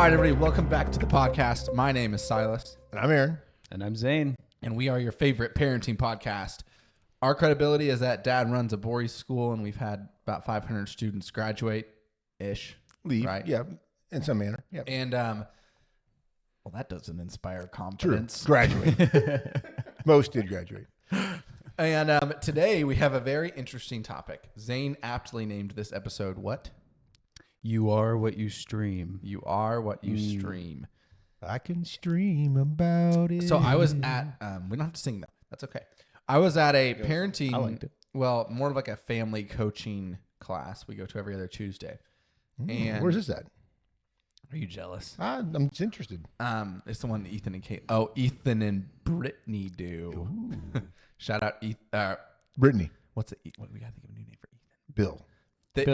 right, everybody, welcome back to the podcast. My name is Silas. And I'm Aaron. And I'm Zane. And we are your favorite parenting podcast. Our credibility is that Dad runs a boys' school, and we've had about 500 students graduate-ish. Leave. Right? Yeah. In some manner. Yeah. And, well, that doesn't inspire confidence. True. Graduate. Most did graduate. And today we have a very interesting topic. Zane aptly named this episode what? You are what you stream. You are what you stream. I can stream about it. So I was at, we don't have to sing though. That's okay. I was at a parenting, I liked it. Well, more of like a family coaching class we go to every other Tuesday. And where's this at? Are you jealous? I'm just interested. It's the one Ethan and Kate. Oh, Ethan and Brittany do. Shout out Brittany. What's it? What we gotta think of a new name for Ethan? Bill.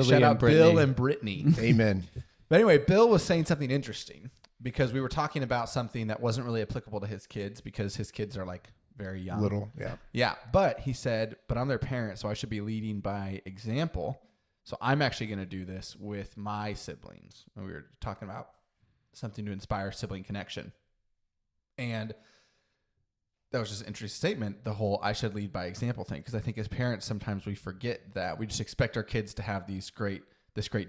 Shout out Bill and Brittany. Amen. But anyway, Bill was saying something interesting because we were talking about something that wasn't really applicable to his kids because his kids are like very young. Little. Yeah. Yeah. But he said, but I'm their parent, so I should be leading by example. So I'm actually going to do this with my siblings. And we were talking about something to inspire sibling connection. And that was just an interesting statement, the whole I should lead by example thing. Because I think as parents, sometimes we forget that we just expect our kids to have this great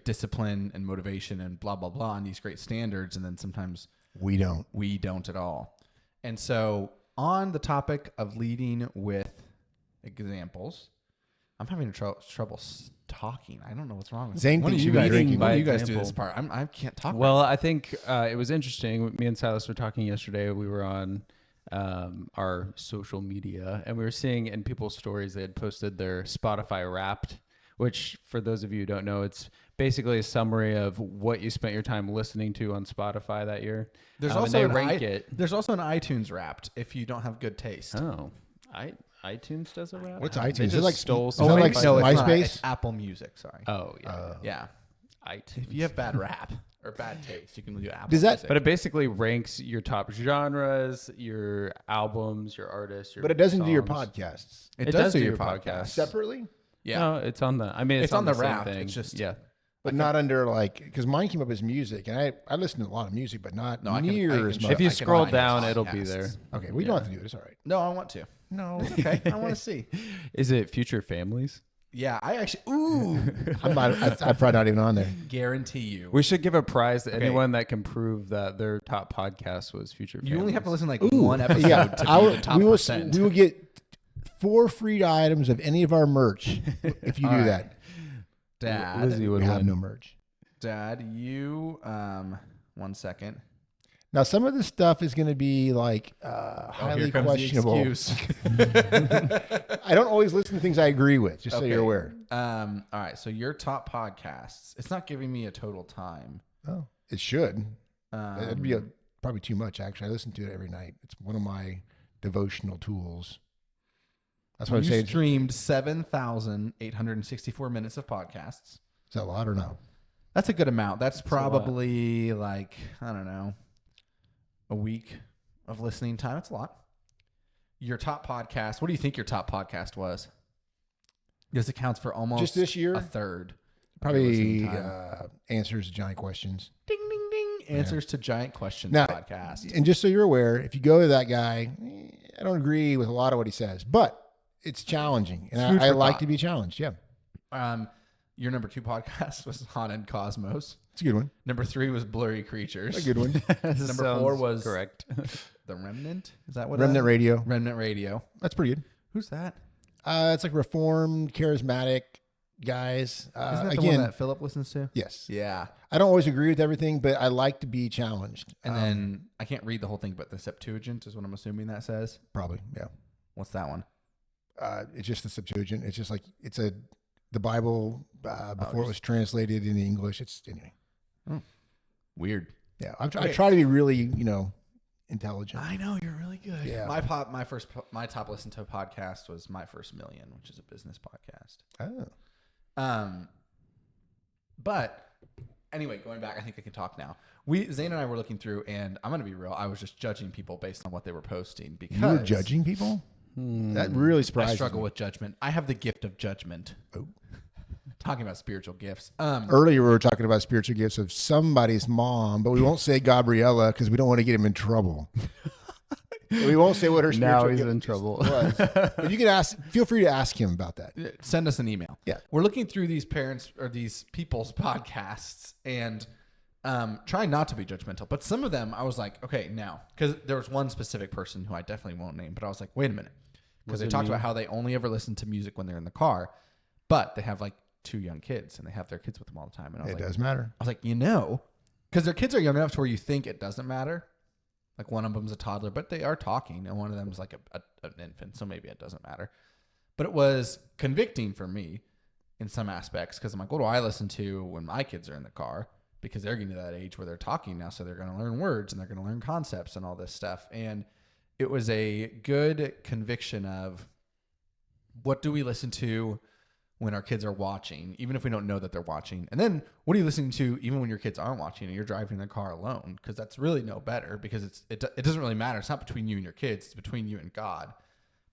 discipline and motivation and blah, blah, blah, and these great standards. And then sometimes we don't at all. And so on the topic of leading with examples, I'm having trouble talking. I don't know what's wrong with Zane me. thinks You you guys guys, drinking. one of you guys do example. this part. I can't talk. Well, I think it was interesting. Me and Silas were talking yesterday. We were on our social media, and we were seeing in people's stories they had posted their Spotify Wrapped, which for those of you who don't know, it's basically a summary of what you spent your time listening to on Spotify that year. There's and they also rank it. There's also an iTunes Wrapped if you don't have good taste. Oh, iTunes does a wrap. What's They iTunes? Is just it like stole is some that like Spotify. no, it's not. MySpace? It's Apple Music. Sorry. Oh yeah, Yeah. iTunes. If you have bad rap or bad taste, you can do Apple Does that- Music. But it basically ranks your top genres, your albums, your artists. Your But it doesn't do your songs. podcasts. it does do your podcast. podcast. Separately? Yeah. No, it's on the. I mean, It's on the same wrap. thing. It's just- yeah. But not under like, because mine came up as music, and I listen to a lot of music, but not No, I can- near I can as check. much. If you I can scroll find down, podcasts. it'll be there. Okay, we don't have to do it. It's all right. No, I want to. No. It's okay. I want to see. Is it Future Families? Yeah, I actually. Ooh. I'm probably not even on there. Guarantee you. We should give a prize to Okay. anyone that can prove that their top podcast was Future Families. You only have to listen like one episode Yeah, to be I in will, the top we will. percent. We will get 4 free items of any of our merch if you All do right. that. Dad, Lizzie would We have win. no merch. Dad, you 1 second. Now, some of this stuff is going to be like highly Here comes questionable. the excuse. I don't always listen to things I agree with, just so you're aware. All right, so your top podcasts. It's not giving me a total time. Oh, it should. That'd be Um, probably too much, actually. I listen to it every night. It's one of my devotional tools. That's what I'm you saying. streamed 7,864 minutes of podcasts. Is that a lot or no? That's a good amount. That's a lot. probably like, I don't know, a week of listening time. That's a lot. Your top podcast, what do you think your top podcast was? This accounts for almost Just this year? a third. of your Probably listening time. answers to giant questions. Ding, ding, ding. Answers to Giant Questions Now, podcast. And just so you're aware, if you go to that guy, I don't agree with a lot of what he says, but it's challenging, and Food I for like thought. to be challenged. Yeah, Your number 2 podcast was Haunted Cosmos. it's a good one. Number 3 was Blurry Creatures. A good one. Number 4 was correct. The Remnant. Is that what? Remnant Radio. Remnant Radio. That's pretty good. Who's that? It's like reformed, charismatic guys. Isn't that the again, one that Philip listens to? yes. Yeah. I don't always agree with everything, but I like to be challenged. And then I can't read the whole thing, but the Septuagint is what I'm assuming that says. Probably, yeah. What's that one? It's just the Septuagint. It's just like the Bible before it was translated into English. It's anyway. Weird. Yeah, I try to be really, intelligent. I know you're really good. Yeah. My top listen to podcast was My First Million, which is a business podcast. Oh. But anyway, going back, I think I can talk now. Zane and I were looking through, and I'm going to be real. I was just judging people based on what they were posting because You were judging people? That really surprised I struggle me. with judgment. I have the gift of judgment. Oh. talking about spiritual gifts. Earlier, we were talking about spiritual gifts of somebody's mom, but we won't say Gabriella because we don't want to get him in trouble. We won't say what her spiritual Now he's gift in trouble. was. But you can ask. Feel free to ask him about that. Send us an email. Yeah. We're looking through these parents or these people's podcasts and trying not to be judgmental. But some of them, I was like, okay, now. Because there was one specific person who I definitely won't name. But I was like, wait a minute. Because they talked about how they only ever listen to music when they're in the car. But they have like 2 young kids. And they have their kids with them all the time. And I was It like, does matter. I was like, because their kids are young enough to where you think it doesn't matter. Like one of them's a toddler, but they are talking, and one of them's like an infant, so maybe it doesn't matter. But it was convicting for me in some aspects because I'm like, what do I listen to when my kids are in the car? Because they're getting to that age where they're talking now, so they're going to learn words and they're going to learn concepts and all this stuff. And it was a good conviction of what do we listen to when our kids are watching, even if we don't know that they're watching. And then what are you listening to even when your kids aren't watching and you're driving the car alone? Because that's really no better because it doesn't really matter. It's not between you and your kids. It's between you and God.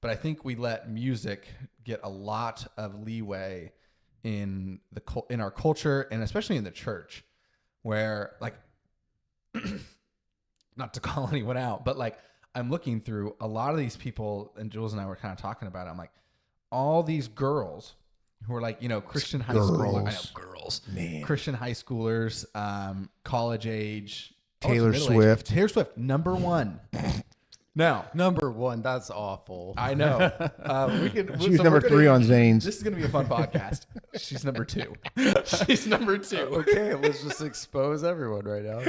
But I think we let music get a lot of leeway in our culture and especially in the church where like, not to call anyone out, but like I'm looking through a lot of these people and Jules and I were kind of talking about it. I'm like, all these girls who are like, Christian high schoolers. I know, girls. Man. Christian high schoolers, college age. Taylor Swift. Taylor Swift, number 1. Now, Number 1, that's awful. I know. She was number 3 on Zane's. This is going to be a fun podcast. She's number 2. She's number 2. Okay, let's just expose everyone right now.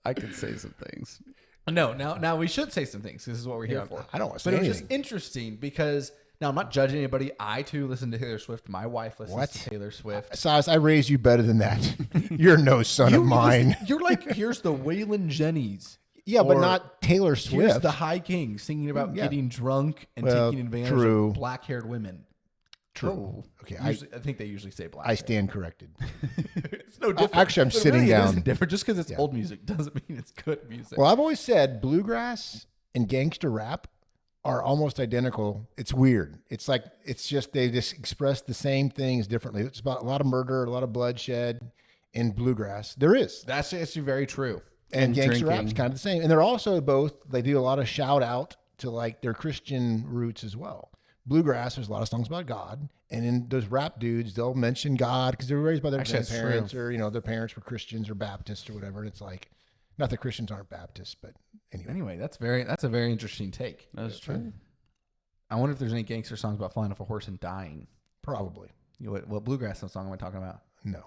I could say some things. No, now we should say some things. This is what we're here for. I don't want to say But it was anything. just interesting because now I'm not judging anybody. I too listen to Taylor Swift. My wife listens What? to Taylor Swift. Silas, I raised you better than that. You're no son of mine. You're like, here's the Waylon Jennings. Yeah, but Or not Taylor Here's Swift. the High King singing about Yeah. getting drunk and Well, taking advantage true. of black-haired women. True. Okay, I think they usually say black. I stand corrected. It's no different. Actually, I'm But sitting really, It down. isn't different. Just because it's old music doesn't mean it's good music. Well, I've always said bluegrass and gangster rap are almost identical. It's weird. It's like they just express the same things differently. It's about a lot of murder, a lot of bloodshed in bluegrass. There is. That's actually very true. And gangster drinking. rap's kind of the same. And they're also both, they do a lot of shout out to like their Christian roots as well. Bluegrass, there's a lot of songs about God. And in those rap dudes, they'll mention God because they were raised by their Actually, that's grandparents true. or, their parents were Christians or Baptists or whatever. And it's like, not that Christians aren't Baptists, but anyway. Anyway, that's a very interesting take. That's true. I wonder if there's any gangster songs about flying off a horse and dying. Probably. What bluegrass song am I talking about? No.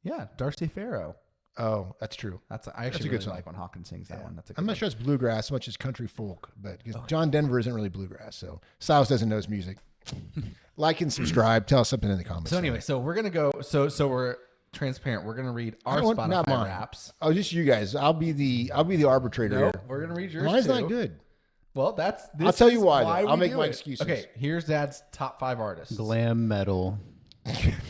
Yeah, Darcy Farrow. Oh, that's true. I That's actually a good really song. like when Hawkins sings that one. That's a good I'm not one. sure it's bluegrass as much as country folk, but because John Denver isn't really bluegrass, so Silas doesn't know his music. Like and subscribe. Tell us something in the comments. So anyway, so we're gonna go. So we're transparent. We're gonna read our Spotify not mine. raps. Oh, just you guys. I'll be the arbitrator No, here. we're gonna read yours. Mine's too. not good. Well, I'll tell you is why, though. we I'll make do my it. excuses. Okay, here's Dad's top 5 artists. Glam metal.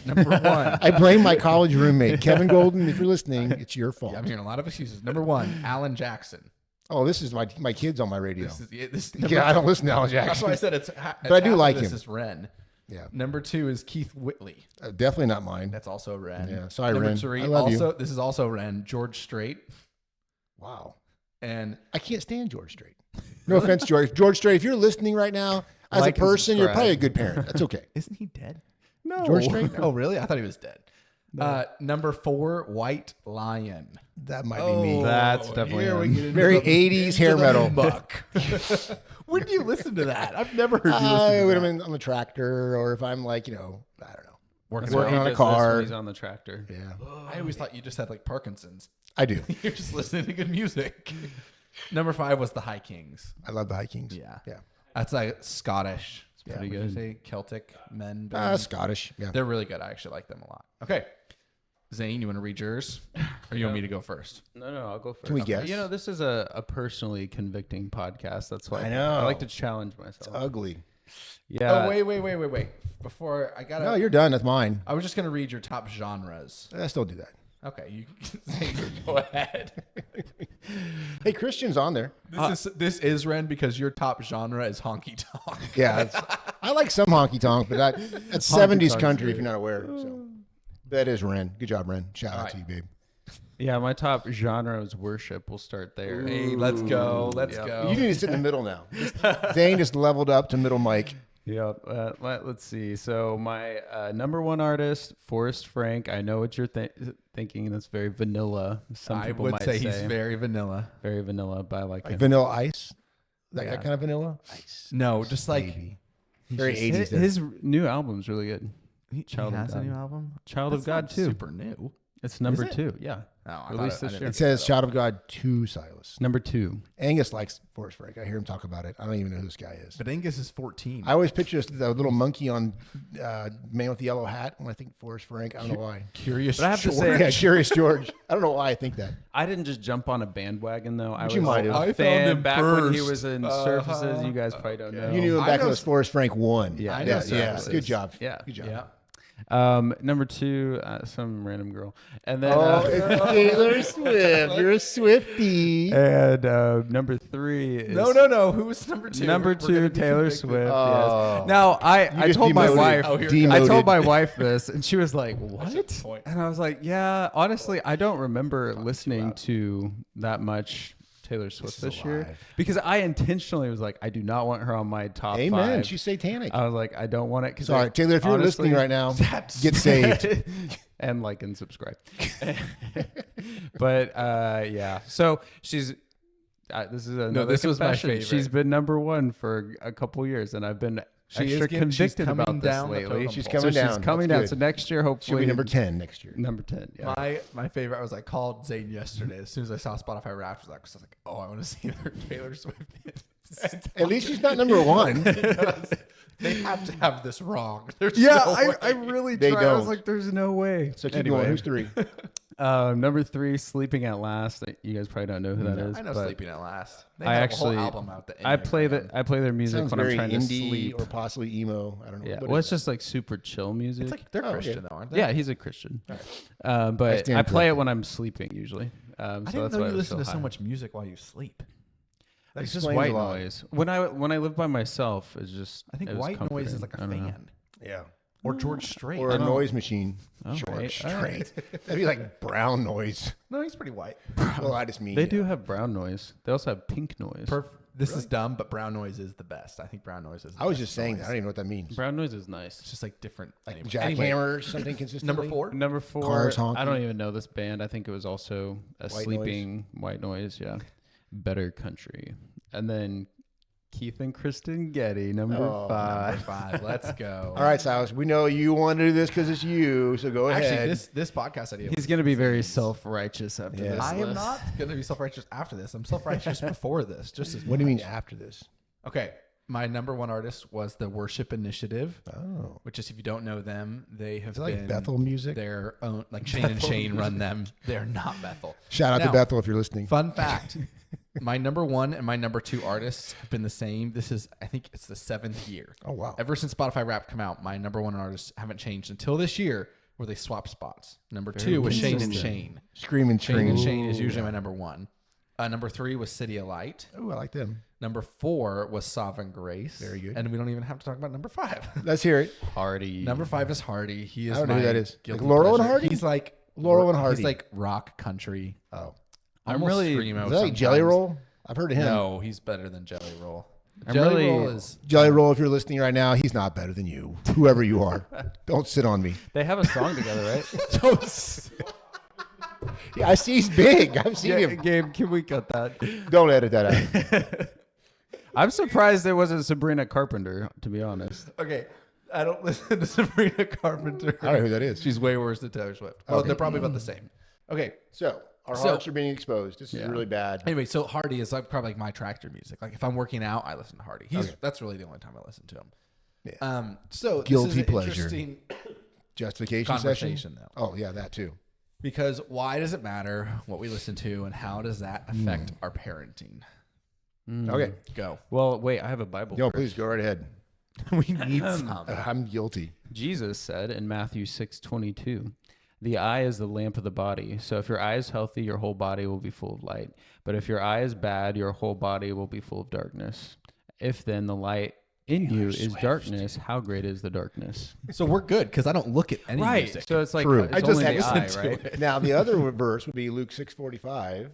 Number 1. I blame my college roommate, Kevin Golden. If you're listening, it's your fault. I'm hearing a lot of excuses. Number 1, Alan Jackson. Oh, this is my kids on my radio. This is I don't listen to Alan That's Jackson. why I said it's. But I do like this him. is Ren. Yeah, Number 2 is Keith Whitley. definitely not mine. That's also Ren. Yeah, sorry, Number Ren. 3, I love you. this is also Ren. George Strait. Wow, And I can't stand George Strait. No offense, George. George Strait, if you're listening right now, as Like a and person, you're subscribe. probably a good parent. That's okay. isn't he dead? No. George Strait? Oh, really? I thought he was dead. Number 4, White Lion. That might be me. That's definitely here we him. get into Very the- 80s into hair the metal. muck. When do you listen to that? I've never heard you listen to When that. I'm on the tractor, or if I'm like, I don't know, Working working out. on a He does this car. when he's on the tractor. Yeah, I always thought you just had like Parkinson's. I do. You're just listening to good music. Number 5 was the High Kings. I love the Vikings. Yeah. Yeah. That's like Scottish. It's pretty Would you good. say Celtic men? band? Scottish. Yeah. They're really good. I actually like them a lot. Okay. Zane, you want to read yours? Or you want me to go first? No, I'll go first. Can we guess? You know, this is a personally convicting podcast. That's why I know. I like to challenge myself. Ugly. Yeah. Oh, wait. Before I got No, you're done. That's mine. I was just going to read your top genres. I still do that. Okay. You Zane, go ahead. Hey, Christian's on there. This is Ren because your top genre is honky tonk. Yeah. I like some honky tonk, but that's 70s country if you're not aware. So that is Ren. Good job, Ren. Shout out to you, babe. Yeah, my top genre is worship. We'll start there. Hey, let's go. Let's go. You need to sit in the middle now. Zane just leveled up to middle mic. Yeah, let's see. So my number one artist, Forrest Frank. I know what you're thinking. That's very vanilla. Some I people would might say he's very vanilla. very vanilla, but I like him. Vanilla Ice. That Yeah. kind of vanilla? Ice. No, just like Baby. Very 80s. His new album's really good. he Child of has a God. new album. Child That's of God not 2. Super new. It's number it? 2. Yeah, Oh, I Released thought this I year. It says Child of God 2, Silas. number 2. Angus likes Forrest Frank. I hear him talk about it. I don't even know who this guy is. But Angus is 14. I always picture the little monkey on Man with the Yellow Hat when I think Forrest Frank. I don't know why. Curious. But I have to George. say- Yeah, Curious George. I don't know why I think that. I didn't just jump on a bandwagon though. I was you might have. a I found fan him back when he first. was in Surfaces. You guys probably don't know. You knew him I back know when it was Forrest Frank 1. Yeah, I know yeah. Surfaces. Good job. Yeah. Good job. Yeah. Number 2, some random girl, and then Oh, it's Taylor Swift. You're a Swiftie. and number 3 is No. Who was number 2? Number We're 2, gonna be Taylor convicted. Swift. Oh. Yes. Now I just told my demoted. wife. Oh, here I we go. Demoted. told my wife this, and she was like, "What?" That's the point. And I was like, "Yeah, honestly, I don't remember listening to that much Taylor Swift this year alive. because I intentionally was like, I do not want her on my top Amen. 5. She's satanic. I was like, I don't want it. Sorry, Taylor, if you're listening right now, get saved. and like and subscribe. But yeah, so she's. This is another this was my confession. favorite. She's been number 1 for a couple years, and I've been She is extra getting- she's convicted coming about this down the lately. totem She's pole. coming down. She's coming That's down. good. So next year, She'll hopefully, be number 10 next year. Number 10. Yeah. My favorite was I called Zane yesterday as soon as I saw Spotify Wrapped. I was like, oh, I want to see their Taylor Swift. At least she's not number 1. They have to have this wrong. There's Yeah, no way. I really They tried. I was don't. like, there's no way. So keep Anyway. going. Who's 3? Number 3, Sleeping at Last. You guys probably don't know who that is. I know but Sleeping at Last. They I have actually, a whole album out. I play their music Sounds when I'm very trying to indie sleep. or possibly emo. I don't know. Yeah, What well, is it's just like super chill music. It's like they're Oh, okay. Christian though, aren't they? Yeah, he's a Christian. I But stand I play it corrected. when I'm sleeping usually. So I that's didn't why know it you was listen to so high. much music while you sleep. It's just explains white a lot. noise. When I live by myself, it's just. I think it was white noise is comforting. like a I don't know. fan Yeah. or George Strait. Or a noise machine. Okay, George all Strait. That'd be like brown noise. No, he's pretty white. Well, I just mean. They do have brown noise. They also have pink noise. This is dumb, but brown noise is the best. I think brown noise is. The I was best just saying that. I noise. don't even know what that means. Brown noise is nice. It's just like different. Like Jackhammer, something consistently. Number 4. Number 4, Cars honking. I don't even know this band. I think it was also a White sleeping white noise. Yeah, Better Country, and then Keith and Kristen Getty, number Oh, 5. Number 5. Let's go. All right, Silas. We know you want to do this because it's you. So go ahead. Actually, this podcast idea. He's gonna be very self-righteous after Yeah. this. I am list. not going to be self-righteous after this. I'm self-righteous before this. Just as What do you mean much. after this? Okay, my number 1 artist was the Worship Initiative, Oh. which is if you don't know them, they have Is it like been Bethel music? Their own, like Shane and Shane run them. They're not Bethel. Shout out Now, to Bethel if you're listening. Fun fact: my number 1 and my number 2 artists have been the same. This is, I think, it's the 7th year. Oh, wow. Ever since Spotify Wrapped come out, my number 1 artists haven't changed until this year, where they swapped spots. Number 2 was Shane and consistent. Shane. Screaming, Shane screaming. and Shane is usually my number 1. Number 3 was City of Light. Oh, I like them. Number 4 was Sovereign Grace. Very good. And we don't even have to talk about number 5. Let's hear it. Hardy. Number 5 is Hardy. He is I don't know who my that is. guilty Like Laurel and pleasure. Hardy? He's like Laurel and Hardy. He's like rock country. Oh. I'm Almost really- screamo Is that like Jelly sometimes. Roll? I've heard of him. No, he's better than Jelly Roll. I'm Jelly really- Roll is Jelly Roll, if you're listening right now, he's not better than you. Whoever you are. Don't sit on me. They have a song together, right? Yeah, I see he's big. I've seen him. Gabe, can we cut that? Don't edit that out. I'm surprised it wasn't Sabrina Carpenter, to be honest. okay. I don't listen to Sabrina Carpenter. I don't know who that is. She's way worse than Taylor Swift. Well, Okay. they're probably about the same. Okay. So, our So- hearts are being exposed. This is really bad. Anyway, so Hardy is like probably like my tractor music. Like if I'm working out, I listen to Hardy. That's really the only time I listen to him. Yeah. So Guilty this is an pleasure. interesting Justification conversation session? though. Oh, yeah, that too. Because why does it matter what we listen to and how does that affect our parenting? Okay. Go. Well, wait, I have a Bible. Yo, verse. please go right ahead. We need some. I'm guilty. Jesus said in Matthew 6:22, "The eye is the lamp of the body. So if your eye is healthy, your whole body will be full of light. But if your eye is bad, your whole body will be full of darkness. If then the light in you is darkness, how great is the darkness? So we're good because I don't look at any music. So it's like True. it's I just only had the listened eye, to right? it. Now, the other verse would be Luke 6:45.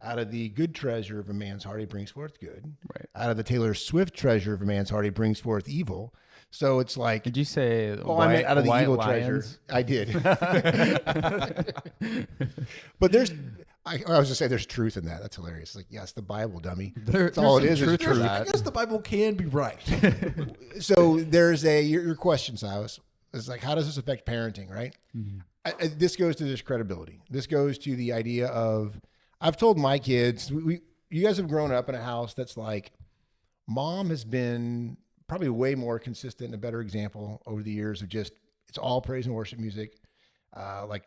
Out of the good treasure of a man's heart, he brings forth good. Right. Out of the Taylor Swift treasure of a man's heart, he brings forth evil. So it's like, Did you say oh, I meant out of the white evil lions? treasure. I did. But I was just saying there's truth in that. That's hilarious. Like, yes, the Bible, dummy. That's all it is truth. truth. I guess the Bible can be right. So there's your question, Silas, is like, how does this affect parenting, right? Mm-hmm. This goes to this credibility. This goes to the idea of, I've told my kids, you guys have grown up in a house that's like, mom has been probably way more consistent and a better example over the years of just, it's all praise and worship music. Like,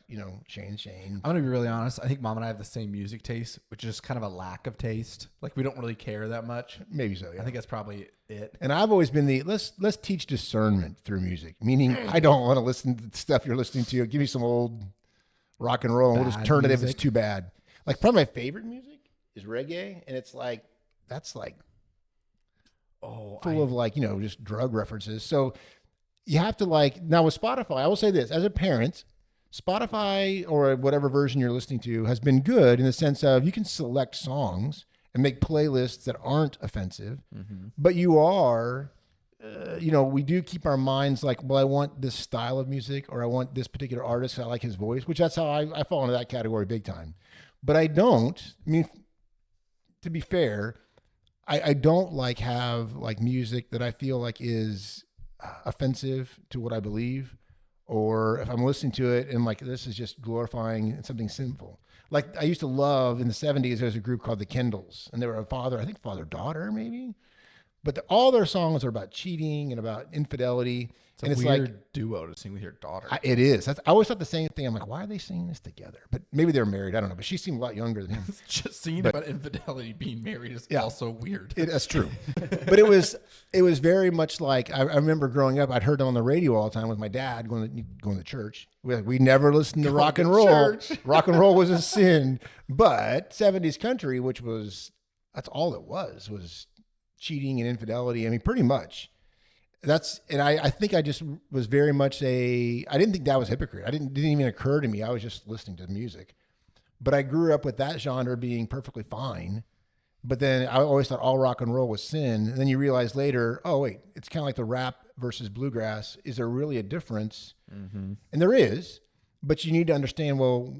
Shane. I'm going to be really honest. I think mom and I have the same music taste, which is kind of a lack of taste. Like we don't really care that much. Maybe so, yeah. I think that's probably it. And I've always been let's teach discernment through music, meaning I don't want to listen to the stuff you're listening to. Give me some old rock and roll and we'll just turn it if it's too bad. Like probably my favorite music is reggae. And it's like, that's like full of like, just drug references. So you have to now with Spotify, I will say this as a parent, Spotify or whatever version you're listening to has been good in the sense of you can select songs and make playlists that aren't offensive, but you are, we do keep our minds like, well, I want this style of music or I want this particular artist. I like his voice, which that's how I fall into that category big time. But I don't, to be fair, I don't have music that I feel like is offensive to what I believe. Or if I'm listening to it and I'm like, this is just glorifying something sinful. Like I used to love in the 70s, there was a group called the Kendalls, and they were a father-daughter maybe. But all their songs are about cheating and about infidelity. It's a weird duo to sing with your daughter. It is. I always thought the same thing. I'm like, why are they singing this together? But maybe they're married. I don't know. But she seemed a lot younger than him. Just singing about infidelity being married is also weird. That's true. But it was very much like, I remember growing up, I'd heard it on the radio all the time with my dad going to church. We never listened to rock and roll. Church. Rock and roll was a sin. But 70s country, that's all it was cheating and infidelity. Pretty much. I think I just was very much I didn't think that was hypocrite. It didn't even occur to me. I was just listening to music. But I grew up with that genre being perfectly fine. But then I always thought all rock and roll was sin. And then you realize later, oh, wait, it's kind of like the rap versus bluegrass. Is there really a difference? Mm-hmm. And there is. But you need to understand, well,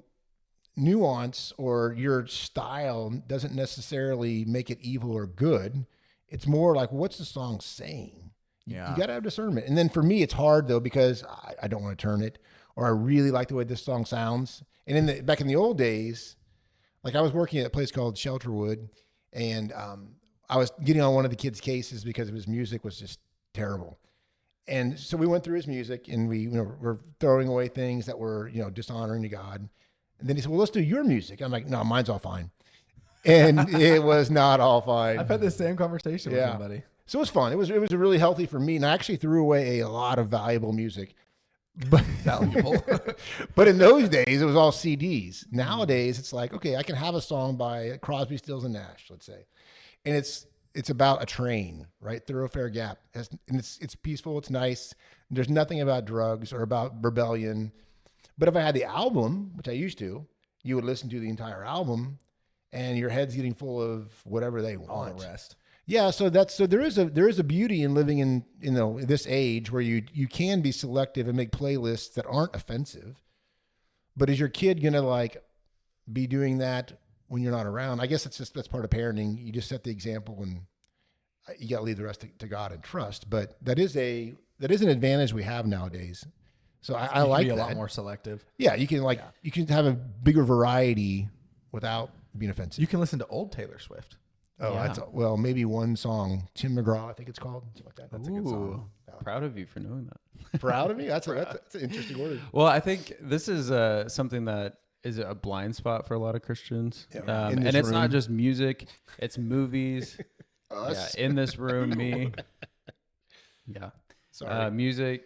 nuance or your style doesn't necessarily make it evil or good. It's more like, what's the song saying? Yeah. You got to have discernment. And then for me, it's hard though, because I don't want to turn it, or I really like the way this song sounds. And back in the old days, like I was working at a place called Shelterwood, and I was getting on one of the kids' cases because his music was just terrible. And so we went through his music and we were throwing away things that were, dishonoring to God. And then he said, well, let's do your music. I'm like, no, mine's all fine. And it was not all fine. I've had the same conversation with somebody. So it was fun. It was really healthy for me. And I actually threw away a lot of valuable music. But valuable. But in those days, it was all CDs. Nowadays, it's like, okay, I can have a song by Crosby, Stills, and Nash, let's say. And it's about a train, right? Thoroughfare Gap. And it's peaceful. It's nice. There's nothing about drugs or about rebellion. But if I had the album, which I used to, you would listen to the entire album and your head's getting full of whatever they want. All the rest. Yeah, so there is a beauty in living in this age where you can be selective and make playlists that aren't offensive. But is your kid gonna be doing that when you're not around? I guess that's part of parenting. You just set the example and you got to leave the rest to God and trust. But that is an advantage we have nowadays. So I like that. Be a lot more selective. Yeah, you can have a bigger variety without being offensive. You can listen to old Taylor Swift. Oh, yeah. Maybe one song, Tim McGraw, I think it's called, something like that. That's a good song. Proud of you for knowing that. Proud of me? That's an interesting word. Well, I think this is something that is a blind spot for a lot of Christians. Yeah, and it's not just music, it's movies. Us. Yeah, in this room, me. Yeah. Sorry. Music,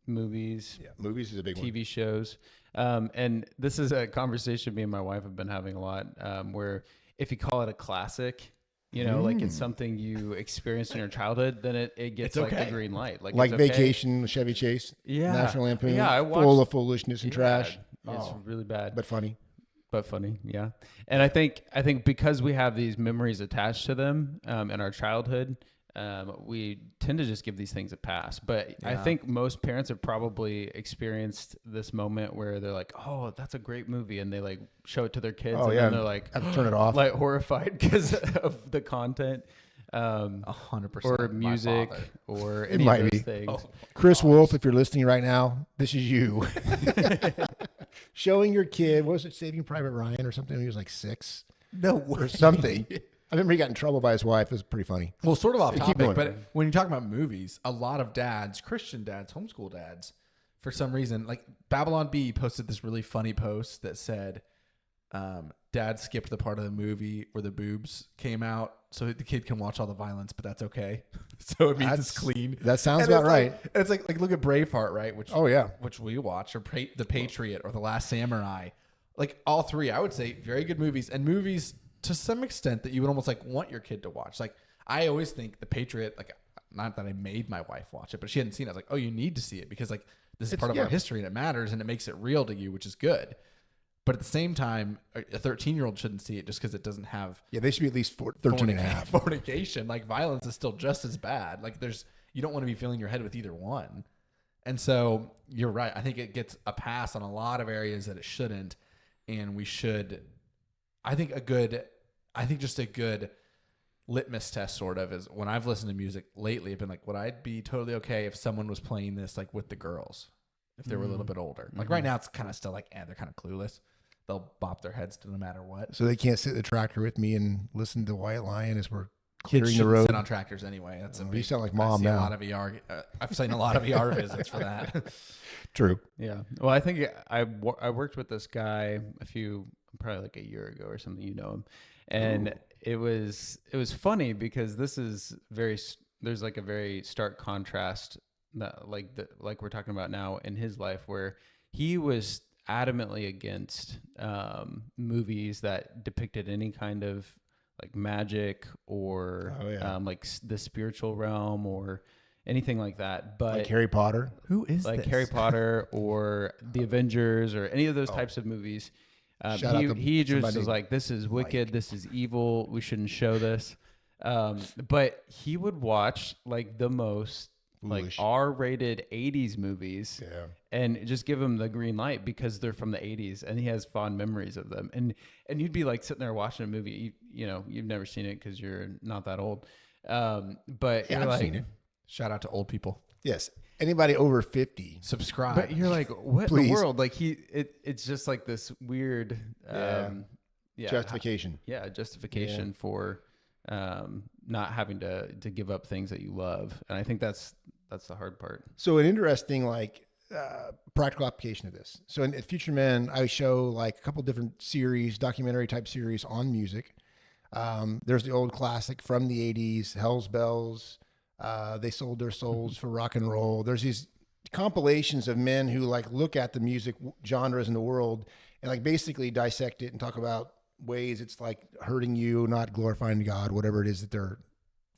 movies. Yeah, movies is a big one. TV shows. And this is a conversation me and my wife have been having a lot, where if you call it a classic, you know, like it's something you experienced in your childhood, then it gets It's like okay. the green light. Like, Like it's okay. Vacation with Chevy Chase. Yeah. National Lampoon. Yeah, I full watched- of foolishness and trash. It's Oh, really bad. but funny. But funny, yeah. And I think because we have these memories attached to them in our childhood, we tend to just give these things a pass. But I think most parents have probably experienced this moment where they're like, "Oh, that's a great movie," and they like show it to their kids, Oh, and yeah. then they're like, Have to turn it off. like horrified because of the content, 100%. or music, My father. or It any might of be. those things. Oh, Chris Wolf, if you're listening right now, this is you. Showing your kid, what was it, Saving Private Ryan or something when he was like 6 no or way. something. I remember he got in trouble by his wife. It was pretty funny. Well, sort of off Keep topic, going. but when you talk about movies, a lot of dads, Christian dads, homeschool dads, for some reason, like Babylon B posted this really funny post that said, dad skipped the part of the movie where the boobs came out so the kid can watch all the violence, but that's okay. So it means it's clean. That sounds And about it's right. Like, it's like look at Braveheart, right? Which Oh, yeah. which we watch, or The Patriot, or The Last Samurai. Like all three, I would say, very good movies, and movies to some extent that you would almost like want your kid to watch. Like I always think The Patriot, like not that I made my wife watch it, but she hadn't seen it. I was like, oh, you need to see it because like this is part of our history and it matters and it makes it real to you, which is good. But at the same time, a 13-year-old shouldn't see it just because it doesn't have Yeah, they should be at least 13 and a half. fornication. Like violence is still just as bad. Like you don't want to be filling your head with either one. And so you're right. I think it gets a pass on a lot of areas that it shouldn't. And we should, I think just a good litmus test sort of is when I've listened to music lately, I've been like, would I be totally okay if someone was playing this like with the girls, if they were a little bit older? Like right now it's kind of still like, they're kind of clueless. They'll bop their heads to no matter what. So they can't sit in the tractor with me and listen to White Lion as we're Kids clearing the shouldn't road. sit on tractors anyway. That's a You big, sound like I mom see now. A lot of ER. I've seen a lot of ER visits for that. True. Yeah. Well, I think I worked with this guy probably like a year ago or something, you know him. And it was funny because there's like a very stark contrast that like we're talking about now in his life, where he was adamantly against movies that depicted any kind of like magic or like the spiritual realm or anything like that. But Like Harry Potter. Who is like this? Harry Potter or the Avengers or any of those types of movies. Shout out to He just somebody was like, this is wicked. This is evil. We shouldn't show this. But he would watch like the most Foolish. like R-rated 80s movies Yeah. and just give him the green light because they're from the 80s and he has fond memories of them. And you'd be like sitting there watching a movie, you know, you've never seen it because you're not that old. But Yeah, you're I've like, seen it. Shout out to old people. Yes. Anybody over 50. Subscribe. but you're like, what in Please. the world? Like it's just like this weird, Justification. justification for not having to give up things that you love. And I think that's the hard part. So an interesting practical application of this. So in Future Men, I show like a couple different series, documentary type series on music. There's the old classic from the 80s, Hell's Bells. They sold their souls for rock and roll. There's these compilations of men who like look at the music genres in the world and like basically dissect it and talk about ways it's like hurting you, not glorifying God, whatever it is that they're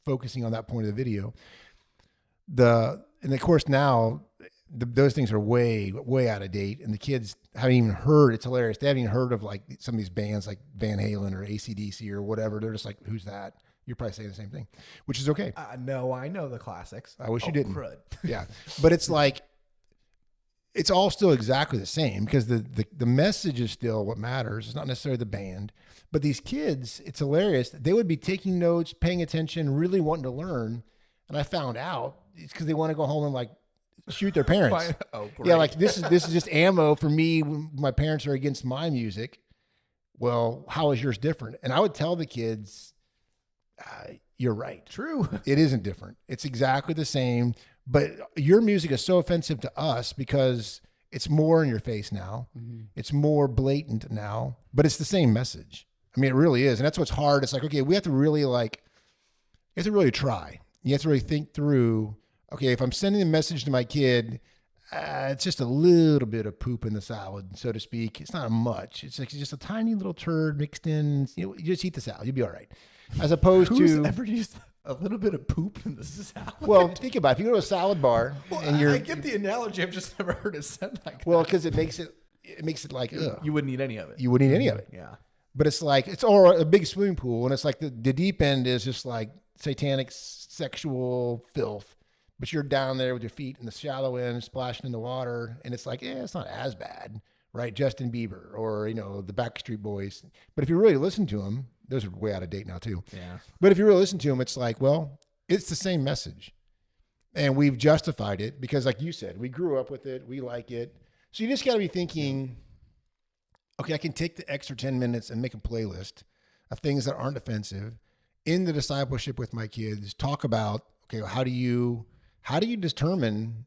focusing on that point of the video. And of course now those things are way out of date, and the kids haven't even heard. It's hilarious. They haven't even heard of like some of these bands like Van Halen or AC/DC or whatever. They're just like, who's that? You're probably saying the same thing, which is okay. No, I know the classics. I wish you didn't. Crud. Yeah, but it's like it's all still exactly the same because the message is still what matters. It's not necessarily the band, but these kids, it's hilarious. They would be taking notes, paying attention, really wanting to learn. And I found out it's because they want to go home and like shoot their parents. Oh, great. Yeah, like this is just ammo for me when my parents are against my music. Well, how is yours different? And I would tell the kids, you're right. True. It isn't different. It's exactly the same. But your music is so offensive to us because it's more in your face now. Mm-hmm. It's more blatant now, but it's the same message. I mean, it really is. And that's what's hard. It's like, okay, we have to really try. You have to really think through, okay, if I'm sending a message to my kid, it's just a little bit of poop in the salad, so to speak. It's not much. It's like just a tiny little turd mixed in. You just eat the salad. You'll be all right. as opposed Who's to, ever used a little bit of poop in the salad? well, think about it. If you go to a salad bar and I get the analogy. I've just never heard it said like well, that. because it makes it like, ugh. You wouldn't eat any of it. You wouldn't eat any of it. Yeah. But it's like, it's or a big swimming pool, and it's like the deep end is just like satanic sexual filth. But you're down there with your feet in the shallow end, splashing in the water, and it's like, it's not as bad, right? Justin Bieber or, the Backstreet Boys. But if you really listen to them, those are way out of date now too. Yeah. But if you really listen to them, it's like, well, it's the same message. And we've justified it because, like you said, we grew up with it. We like it. So you just got to be thinking, okay, I can take the extra 10 minutes and make a playlist of things that aren't offensive in the discipleship with my kids. Talk about, okay, how do you determine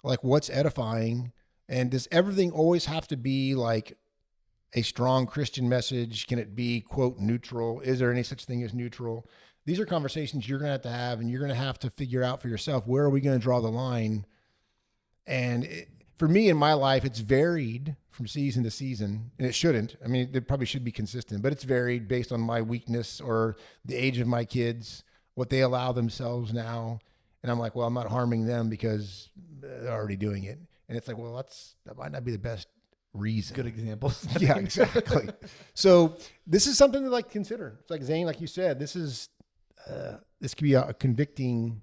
like what's edifying? And does everything always have to be like a strong Christian message? Can it be, quote, neutral? Is there any such thing as neutral? These are conversations you're going to have, and you're going to have to figure out for yourself, where are we going to draw the line? And for me in my life, it's varied from season to season, and it shouldn't. I mean, it probably should be consistent, but it's varied based on my weakness or the age of my kids, what they allow themselves now. And I'm like, well, I'm not harming them because they're already doing it. And it's like, well, that might not be the best reason. Good examples. Yeah, exactly. So this is something to like consider. It's like Zane, like you said, this could be a convicting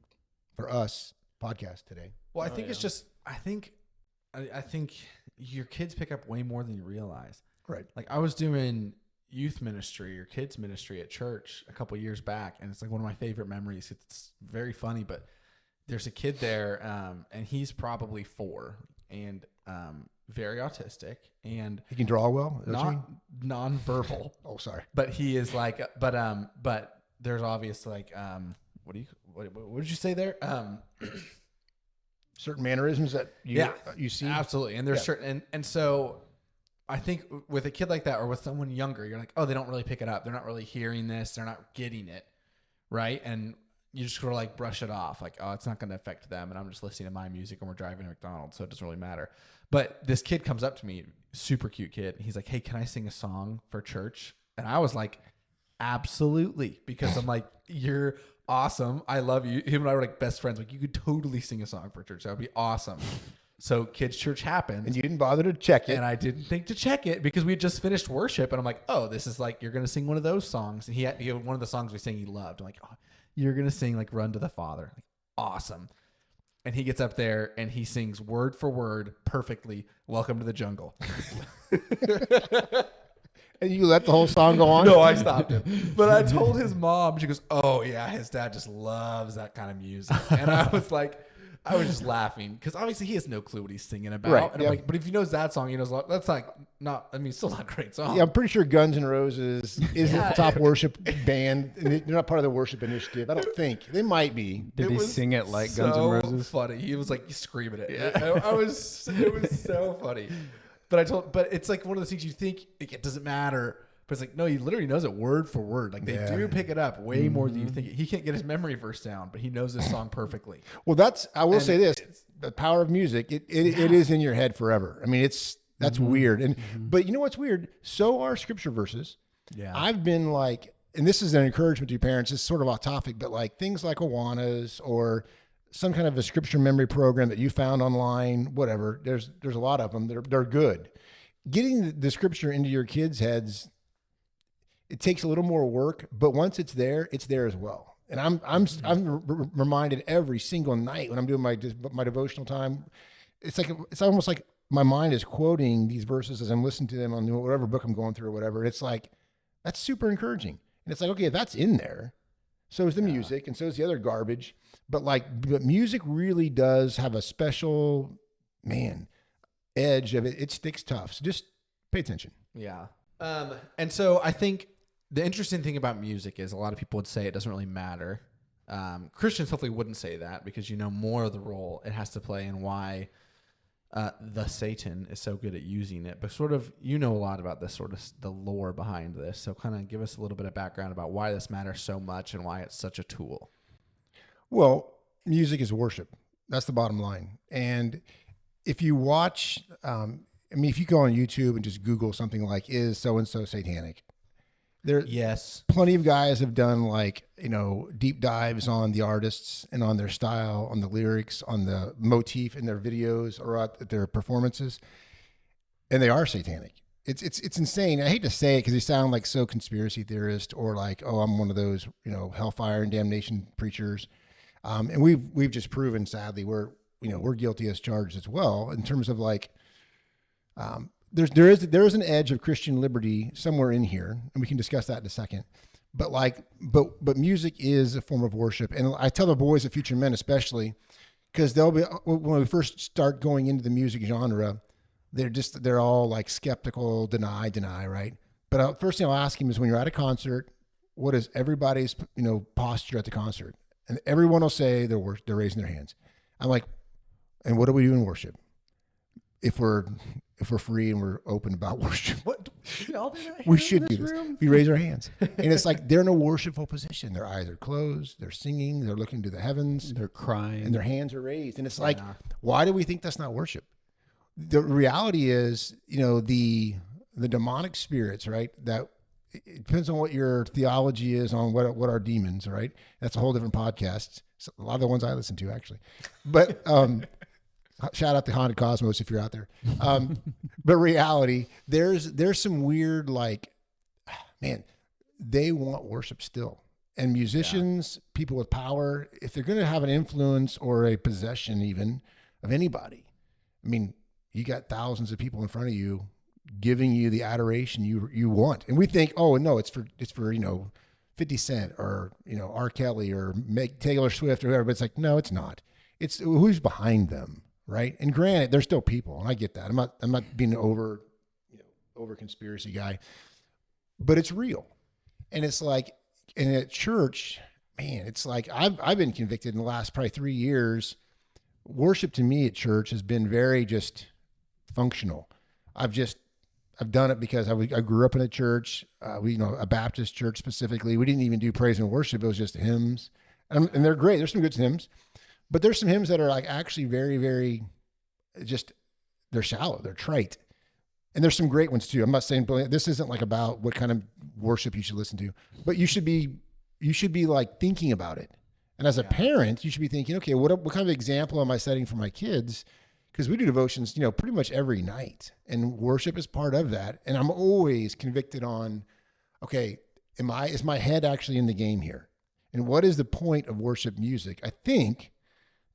for us podcast today. Well, I think it's just, I think your kids pick up way more than you realize. Right. Like I was doing youth ministry or kids ministry at church a couple years back, and it's like one of my favorite memories. It's very funny, but there's a kid there, and he's probably 4 and very autistic and He can draw well. not nonverbal. Oh, sorry. But he is like, but there's obvious like, what did you say there? Certain mannerisms that you see. Absolutely. And there's certain, and so I think with a kid like that or with someone younger, you're like, oh, they don't really pick it up. They're not really hearing this. They're not getting it. Right. And you just sort of like brush it off. Like, oh, it's not going to affect them. And I'm just listening to my music and we're driving to McDonald's. So it doesn't really matter. But this kid comes up to me, super cute kid. And he's like, hey, can I sing a song for church? And I was like, absolutely. Because I'm like, you're awesome. I love you. Him and I were like best friends. Like, you could totally sing a song for church. That would be awesome. So kids' church happened. And you didn't bother to check it. And I didn't think to check it because we had just finished worship. And I'm like, oh, this is like, you're going to sing one of those songs. And he had one of the songs we sang he loved. I'm like, oh, you're going to sing like Run to the Father. Like, awesome. And he gets up there and he sings word for word perfectly, Welcome to the Jungle. And you let the whole song go on? No, I stopped him. But I told his mom, she goes, oh, yeah, his dad just loves that kind of music. And I was like, I was just laughing because obviously he has no clue what he's singing about. Right, And I'm like, but if he knows that song, he knows that's like not, I mean, still not a great song. Yeah, I'm pretty sure Guns N' Roses is the top worship band. And they're not part of the worship initiative. I don't think. They might be. Did he was sing it like so Guns N' Roses? Funny. He was like screaming it. Yeah. It was so funny. But it's like one of those things you think like, it doesn't matter. But it's like, no, he literally knows it word for word. Like they do pick it up way more than you think. He can't get his memory verse down, but he knows this song perfectly. Well, I will say this, the power of music, it is in your head forever. I mean, that's weird. And, but you know what's weird? So are scripture verses. Yeah. I've been like, and this is an encouragement to your parents. It's sort of off topic, but like things like Awanas or some kind of a scripture memory program that you found online, whatever. There's a lot of them. They're good. Getting the scripture into your kids' heads, it takes a little more work, but once it's there as well. And I'm reminded every single night when I'm doing my devotional time. It's almost like my mind is quoting these verses as I'm listening to them on whatever book I'm going through or whatever. And it's like, that's super encouraging. And it's like, okay, if that's in there, so is the music and so is the other garbage. But music really does have a special, edge of it. It sticks tough. So just pay attention. Yeah. And so I think the interesting thing about music is a lot of people would say it doesn't really matter. Christians hopefully wouldn't say that because you know more of the role it has to play and why the Satan is so good at using it. But sort of, you know a lot about this sort of the lore behind this. So kind of give us a little bit of background about why this matters so much and why it's such a tool. Well, music is worship. That's the bottom line. And if you watch, if you go on YouTube and just Google something like, is so-and-so satanic? There, Yes. plenty of guys have done like, deep dives on the artists and on their style, on the lyrics, on the motif in their videos or at their performances. And they are satanic. It's insane. I hate to say it because they sound like so conspiracy theorist or like, oh, I'm one of those, hellfire and damnation preachers. And we've just proven, sadly, we're guilty as charged as well in terms of like, there is an edge of Christian liberty somewhere in here, and we can discuss that in a second. But but music is a form of worship, and I tell the boys at Future Men especially, because they'll be when we first start going into the music genre, they're all like skeptical, deny, right? But first thing I'll ask them is when you're at a concert, what is everybody's posture at the concert? And everyone will say they're raising their hands. I'm like, and what do we do in worship? If we're free and we're open about worship, we should do this. We raise our hands, and it's like they're in a worshipful position. Their eyes are closed. They're singing. They're looking to the heavens. They're crying, and their hands are raised. And it's like, why do we think that's not worship? The reality is, the demonic spirits, right? That it depends on what your theology is on what are demons, right? That's a whole different podcast. So a lot of the ones I listen to, actually, but. Shout out to Haunted Cosmos if you're out there. But reality, there's some weird, like, man, they want worship still. And musicians, people with power, if they're going to have an influence or a possession even of anybody, I mean, you got thousands of people in front of you giving you the adoration you want. And we think, oh, no, it's for 50 Cent or, R. Kelly or Taylor Swift or whoever. But it's like, no, it's not. It's who's behind them. Right. And granted, they're still people. And I get that. I'm not being over conspiracy guy, but it's real. And it's like, and at church, man, it's like, I've been convicted in the last probably 3 years. Worship to me at church has been very just functional. I've done it because I grew up in a church, a Baptist church specifically. We didn't even do praise and worship. It was just hymns and they're great. There's some good hymns. But there's some hymns that are like actually very, very they're shallow, they're trite. And there's some great ones too. I'm not saying this isn't like about what kind of worship you should listen to, but you should be like thinking about it. And as a parent, you should be thinking, okay, what kind of example am I setting for my kids? Because we do devotions, pretty much every night, and worship is part of that. And I'm always convicted on, okay, is my head actually in the game here? And what is the point of worship music? I think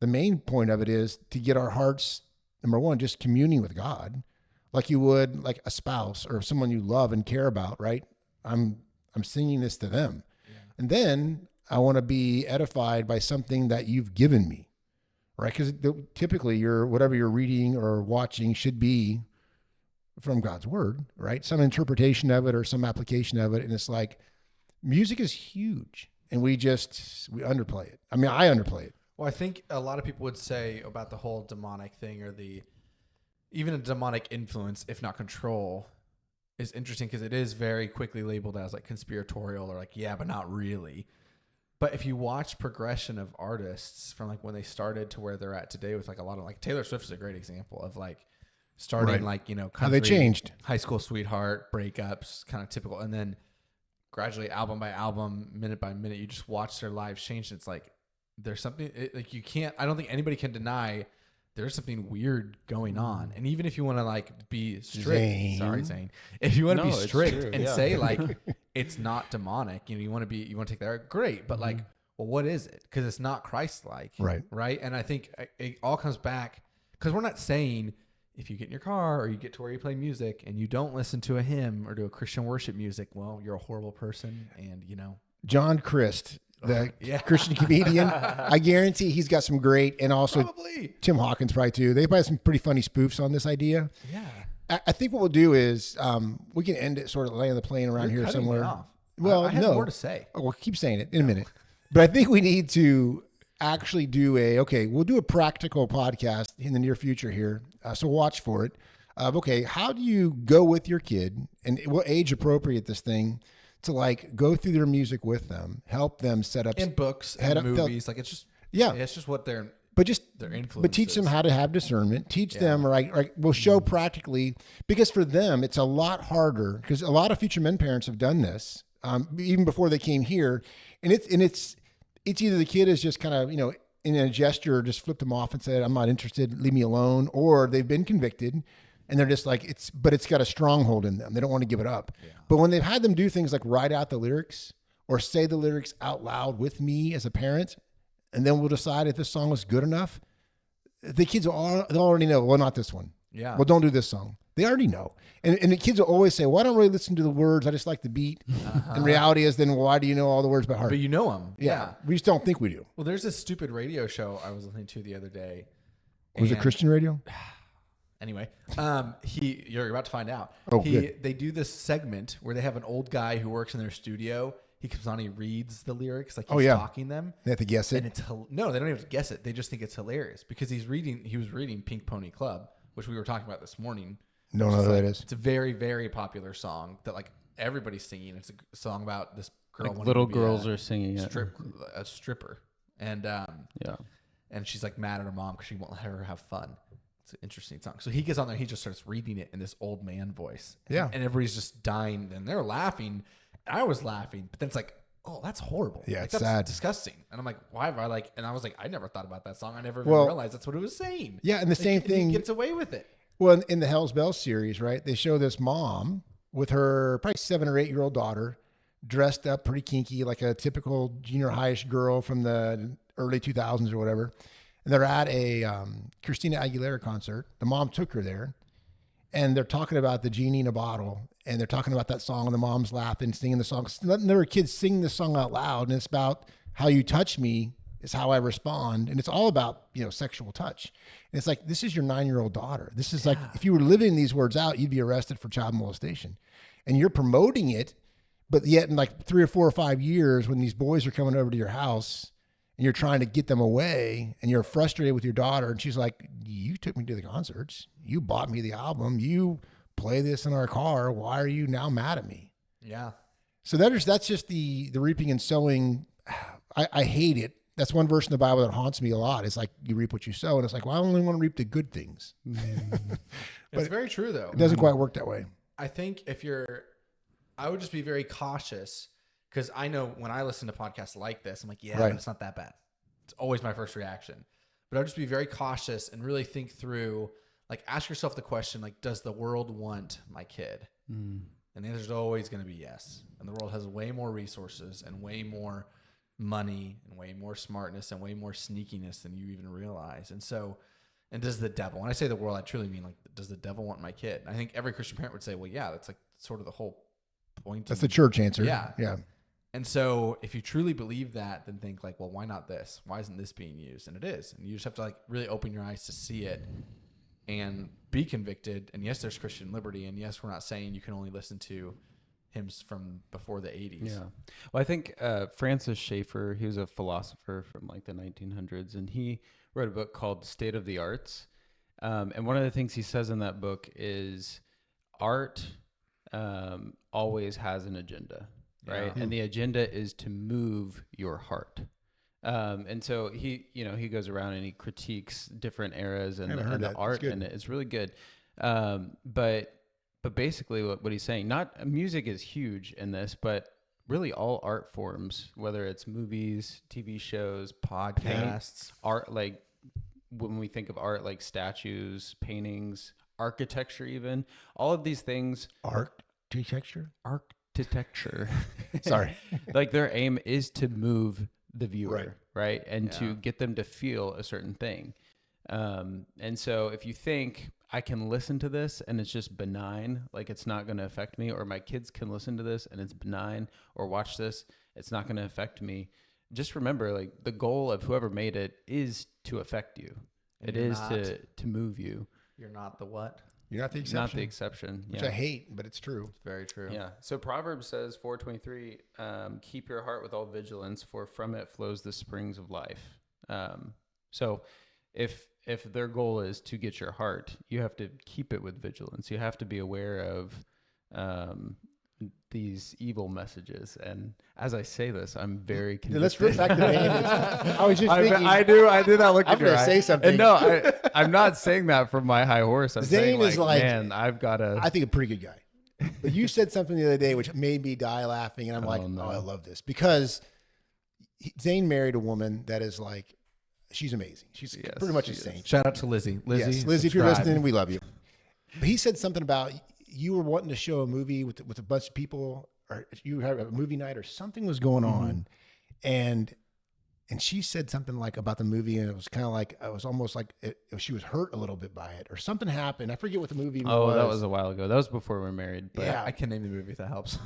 the main point of it is to get our hearts, number one, just communing with God, like you would like a spouse or someone you love and care about, right? I'm singing this to them. Yeah. And then I want to be edified by something that you've given me, right? Because typically whatever you're reading or watching should be from God's word, right? Some interpretation of it or some application of it. And it's like, music is huge and we underplay it. I mean, I underplay it. Well, I think a lot of people would say about the whole demonic thing or even a demonic influence, if not control, is interesting because it is very quickly labeled as like conspiratorial or like, yeah, but not really. But if you watch progression of artists from like when they started to where they're at today with like a lot of like Taylor Swift is a great example of like starting like, country, how they changed, high school sweetheart, breakups, kind of typical. And then gradually album by album, minute by minute, you just watch their lives change. And it's like, there's something like I don't think anybody can deny there's something weird going on. And even if you want to like be strict, Zane, if you want to be strict and say like, it's not demonic, you want to take that, great. But like, well, what is it? Cause it's not Christ-like. Right. Right. And I think it all comes back cause we're not saying if you get in your car or you get to where you play music and you don't listen to a hymn or to a Christian worship music, well, you're a horrible person. And John Christ, the Christian comedian, I guarantee he's got some great, and also probably Tim Hawkins probably too. They probably have some pretty funny spoofs on this idea. Yeah. I think what we'll do is we can end it sort of laying the plane around here somewhere. Well, I have more to say. Oh, well, keep saying it in a minute. But I think we need to actually do we'll do a practical podcast in the near future here. So watch for it. How do you go with your kid and what age appropriate this thing to like go through their music with them, help them set up in books and movies. Like it's just, it's just what their influence. But teach them how to have discernment. Teach them, right? We'll show practically, because for them, it's a lot harder because a lot of future men parents have done this. even before they came here. And it's either the kid is just kind of, in a gesture, just flipped them off and said, I'm not interested, leave me alone. Or they've been convicted and they're just like, but it's got a stronghold in them. They don't want to give it up. Yeah. But when they've had them do things like write out the lyrics or say the lyrics out loud with me as a parent, and then we'll decide if this song is good enough, the kids they'll already know, well, not this one. Yeah. Well, don't do this song. They already know. And the kids will always say, well, I don't really listen to the words. I just like the beat. And reality is then, why do you know all the words by heart? But you know them. Yeah. We just don't think we do. Well, there's this stupid radio show I was listening to the other day. Was it Christian radio? Anyway, you're about to find out. Oh, good. They do this segment where they have an old guy who works in their studio. He comes on, he reads the lyrics like he's talking them. They have to guess it. And no, they don't even have to guess it. They just think it's hilarious because he was reading Pink Pony Club, which we were talking about this morning. No, who that is. It's a very, very popular song that like everybody's singing. It's a song about this girl. Like little girls are singing a stripper, and and she's like mad at her mom because she won't let her have fun. It's an interesting song. So he gets on there, he just starts reading it in this old man voice. Yeah, and everybody's just dying, and they're laughing. I was laughing, but then it's like, oh, that's horrible. Yeah, like, it's that's sad, disgusting. And I'm like, why have I like? And I was like, I never thought about that song. I never even realized that's what it was saying. Yeah, and the same thing. He gets away with it. Well, in the Hell's Bells series, right? They show this mom with her probably 7 or 8 year old daughter, dressed up pretty kinky, like a typical junior high-ish girl from the early 2000s or whatever. And they're at a Christina Aguilera concert. The mom took her there, and they're talking about the genie in a bottle, and they're talking about that song, and the mom's laughing, singing the song. Letting their kids sing the song out loud, and it's about how you touch me is how I respond, and it's all about sexual touch. And it's like, this is your 9-year-old daughter. This is like, if you were living these words out, you'd be arrested for child molestation, and you're promoting it. But yet, in like 3 or 4 or 5 years, when these boys are coming over to your house, and you're trying to get them away, and you're frustrated with your daughter, and she's like, you took me to the concerts, you bought me the album, you play this in our car, why are you now mad at me? Yeah. So that's just the reaping and sowing. I hate it. That's one verse in the Bible that haunts me a lot. It's like, you reap what you sow, and it's like, well, I only want to reap the good things. But it's very true, though. It doesn't quite work that way. I think I would just be very cautious, because I know when I listen to podcasts like this, I'm like, but it's not that bad. It's always my first reaction. But I would just be very cautious and really think through, like, ask yourself the question, like, does the world want my kid? And the answer is always going to be yes. And the world has way more resources and way more money and way more smartness and way more sneakiness than you even realize. And so, and does the devil, when I say the world, I truly mean, like, does the devil want my kid? I think every Christian parent would say, well, yeah, that's like sort of the whole point. That's the church answer. Yeah. Yeah. And so if you truly believe that, then think like, well, why not this? Why isn't this being used? And it is. And you just have to like really open your eyes to see it and be convicted. And yes, there's Christian liberty. And yes, we're not saying you can only listen to hymns from before the 80s. Yeah. Well, I think Francis Schaeffer, he was a philosopher from like the 1900s, and he wrote a book called State of the Arts. And one of the things he says in that book is art always has an agenda. Right. Yeah. And the agenda is to move your heart. And so he goes around and he critiques different eras and the art, and it's really good. But basically what he's saying, not music is huge in this, but really all art forms, whether it's movies, TV shows, podcasts, art, like when we think of art, like statues, paintings, architecture, even all of these things. Architecture. Sorry. Like their aim is to move the viewer, right? And to get them to feel a certain thing. And so if you think I can listen to this and it's just benign, like it's not going to affect me, or my kids can listen to this and it's benign, or watch this, it's not going to affect me. Just remember, like the goal of whoever made it is to affect you. It is to move you. You're not the what? You're not the exception. Not the exception. Which I hate, but it's true. It's very true. Yeah. So Proverbs says 4:23, keep your heart with all vigilance, for from it flows the springs of life. So if their goal is to get your heart, you have to keep it with vigilance. You have to be aware of these evil messages. And as I say this, I'm very convicted. Let's rip back the band. I was just thinking. I do that look at your eye. I'm going to say something. And no, I'm not saying that from my high horse. I'm Zane saying, is like, man, I've got to. I think a pretty good guy. But you said something the other day which made me die laughing, and I'm like, no. oh, I love this because Zane married a woman that is like, she's amazing. She's Yes, pretty much she a is. saint. Shout out to Lizzie. Yes, Lizzie, if you're subscribe. listening, we love you. But he said something about you were wanting to show a movie with a bunch of people, or you had a movie night, or something was going on, and she said something like about the movie, and it was kind of like it was almost like she was hurt a little bit by it, or something happened. I forget what the movie was. Oh, that was a while ago. That was before we were married. But Yeah. I can name the movie if that helps.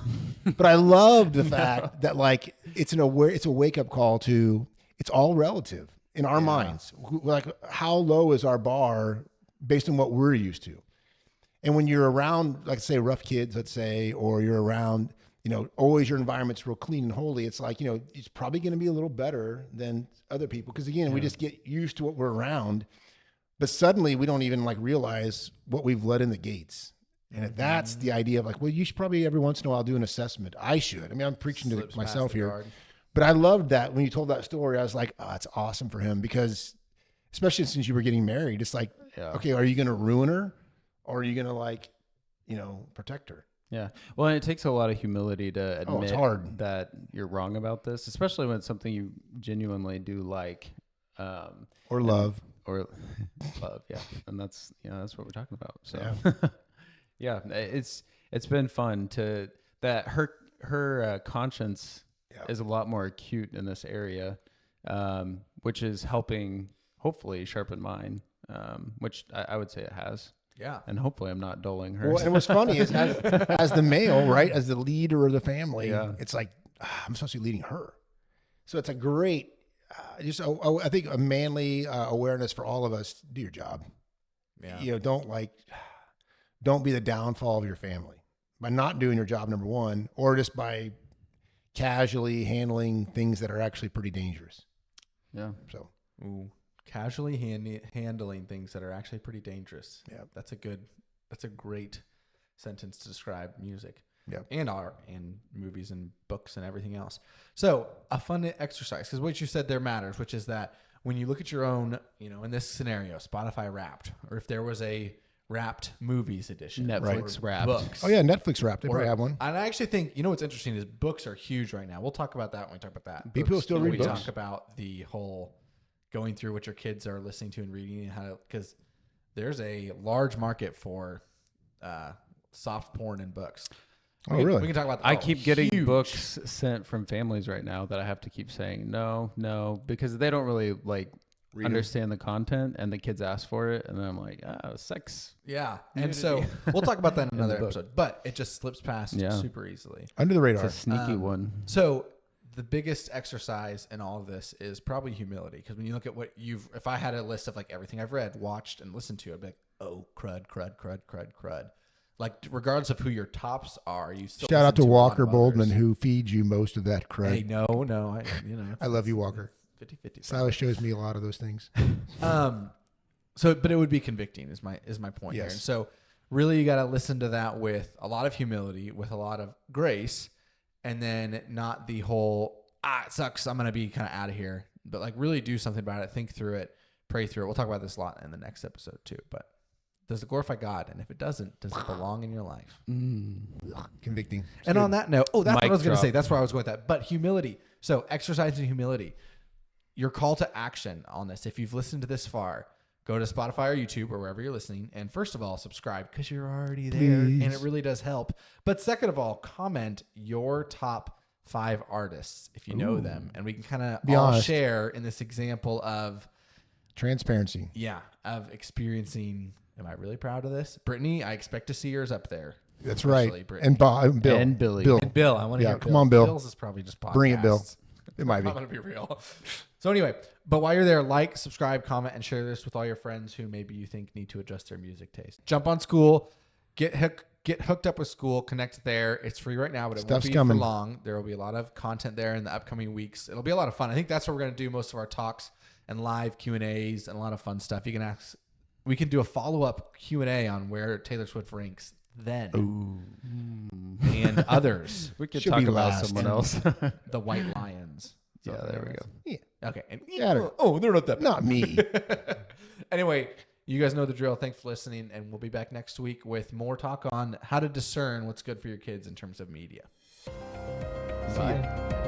But I loved the fact that like it's a wake up call to it's all relative in our minds. Like how low is our bar based on what we're used to? And when you're around, like say rough kids, let's say, or you're around, always your environment's real clean and holy. It's like, it's probably going to be a little better than other people. Cause again, we just get used to what we're around, but suddenly we don't even like realize what we've let in the gates. And that's the idea of like, well, you should probably every once in a while do an assessment. I should. I mean, I'm preaching Slips to past myself the here, guard. but I loved that when you told that story, I was like, oh, it's awesome for him because especially since you were getting married, it's like, okay, are you going to ruin her or are you going to like, protect her? Yeah. Well, and it takes a lot of humility to admit it's hard. that you're wrong about this, especially when it's something you genuinely do like. Or love. Or love, yeah. And that's what we're talking about. So yeah, it's been fun that her conscience is a lot more acute in this area, which is helping hopefully sharpen mine, which I would say it has. Yeah. And hopefully I'm not dulling her. Well, and what's funny is as the male, right, as the leader of the family, it's like, I'm supposed to be leading her. So it's a great, I think a manly awareness for all of us. Do your job. Yeah. Don't be the downfall of your family by not doing your job, number one, or just by casually handling things that are actually pretty dangerous. Yeah. So. Ooh. Casually handling things that are actually pretty dangerous. Yeah, that's a great sentence to describe music. Yeah, and art and movies and books and everything else. So a fun exercise, because what you said there matters, which is that when you look at your own, in this scenario, Spotify Wrapped, or if there was a Wrapped movies edition, Netflix or Wrapped. books. Oh yeah, Netflix Wrapped. They probably have one. And I actually think what's interesting is books are huge right now. We'll talk about that when we talk about that. People Books, still read we books. talk about the whole going through what your kids are listening to and reading and how, because there's a large market for soft porn in books. Oh, really? We can talk about that. I keep getting huge. books sent from families right now that I have to keep saying no, because they don't really like understand the content, and the kids ask for it, and then I'm like, sex. Yeah, and so we'll talk about that in another book. episode. But it just slips past super easily. Under the radar. It's a sneaky one. So the biggest exercise in all of this is probably humility, because when you look at what if I had a list of like everything I've read, watched, and listened to, I'd be like, oh, crud. Like, regardless of who your tops are, you still Shout out to listen a lot Walker of Boldman, others. who feeds you most of that crud. Hey, no, I love you, Walker. 50-50. Silas shows me a lot of those things. So, but it would be convicting is my point here. Yes. And so really you got to listen to that with a lot of humility, with a lot of grace, and then not the whole, it sucks, I'm going to be kind of out of here, but like really do something about it, think through it, pray through it. We'll talk about this a lot in the next episode too, but does it glorify God? And if it doesn't, does it belong in your life? Convicting. And on that note, that's what I Mic was going to drop. say. That's where I was going with that. But humility. So exercising humility. Your call to action on this, if you've listened to this far, go to Spotify or YouTube or wherever you're listening. And first of all, subscribe because you're already there. Please. And it really does help. But second of all, comment your top 5 artists if you know them. And we can kind of Be all honest. share in this example of, Transparency. of experiencing. Am I really proud of this? Brittany, I expect to see yours up there. That's Especially right. Brittany. And Bill. And Billy. Bill. And Bill, I want to Yeah, hear come Bill. on, Bill. Bill's is probably just podcasts. Bring it, Bill. It might be. I'm going to be real. So anyway, but while you're there, like, subscribe, comment, and share this with all your friends who maybe you think need to adjust their music taste. Jump on School. Get hooked up with School. Connect there. It's free right now, but it Stuff's won't be coming. for long. There will be a lot of content there in the upcoming weeks. It'll be a lot of fun. I think that's where we're going to do most of our talks and live Q&As and a lot of fun stuff. You can ask. We can do a follow-up Q&A on where Taylor Swift ranks then. And others. We could Should talk be about last. someone else. The White Lions. Yeah, there we go. Yeah. Okay. And, Yeah. oh, they're not that bad. Not me. Anyway, You guys know the drill. Thanks for listening, and we'll be back next week with more talk on how to discern what's good for your kids in terms of media. Bye.